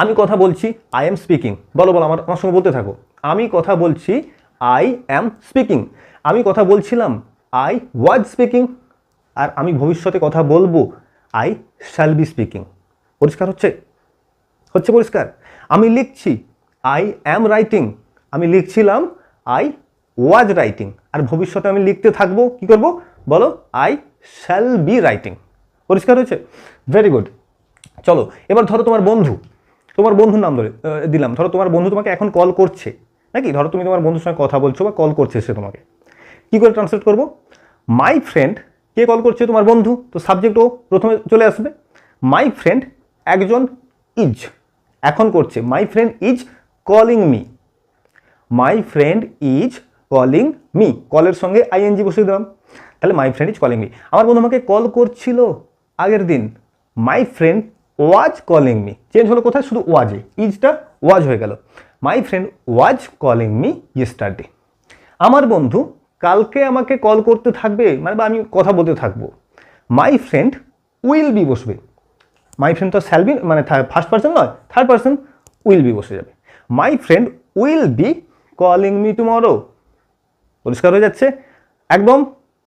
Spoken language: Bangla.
আমি কথা বলছি, আই এম স্পিকিং। বলো বলো, আমার সঙ্গে বলতে থাকো। আমি কথা বলছি, আই অ্যাম স্পিকিং। আমি কথা বলছিলাম, আই ওয়াজ স্পিকিং। আর আমি ভবিষ্যতে কথা বলবো, আই শ্যাল বি স্পিকিং। পরিষ্কার হচ্ছে? হচ্ছে পরিষ্কার? আমি লিখছি, আই অ্যাম রাইটিং। আমি লিখছিলাম, আই ওয়াজ রাইটিং। আর ভবিষ্যতে আমি লিখতে থাকবো, কি করব বলো? I shall be writing. পরিষ্কার হয়েছে? Very good. চলো এবার ধরো তোমার বন্ধুর নাম ধরে দিলাম। ধরো তোমার বন্ধু তোমাকে এখন কল করছে, নাকি? ধরো তুমি তোমার বন্ধুর সঙ্গে কথা বলছো বা কল করছে সে তোমাকে। কি করে ট্রান্সলেট করবো? মাই ফ্রেন্ড, কে কল করছে? তোমার বন্ধু। তো সাবজেক্টও প্রথমে চলে আসবে। মাই ফ্রেন্ড একজন ইজ, এখন করছে। My friend is calling me. My friend is calling me, কলের সঙ্গে আইএনজি বসিয়ে দিলাম। তাহলে my friend is calling me. আমার বন্ধু আমাকে কল করছিল আগের দিন। My friend was calling me. Change হলো কোথায়? শুধু ওয়াজে, ইজটা ওয়াজ হয়ে গেল। My friend was calling me yesterday. আমার বন্ধু কালকে আমাকে কল করতে থাকবে, মানে বা আমি কথা বলতে থাকবো। মাই ফ্রেন্ড উইল বি বসবে। মাই ফ্রেন্ড তো শ্যাল বি, মানে ফার্স্ট পার্সন নয়, থার্ড পার্সন, উইল বি বসে যাবে। My friend will be calling me tomorrow. পরিষ্কার হয়ে যাচ্ছে? একদম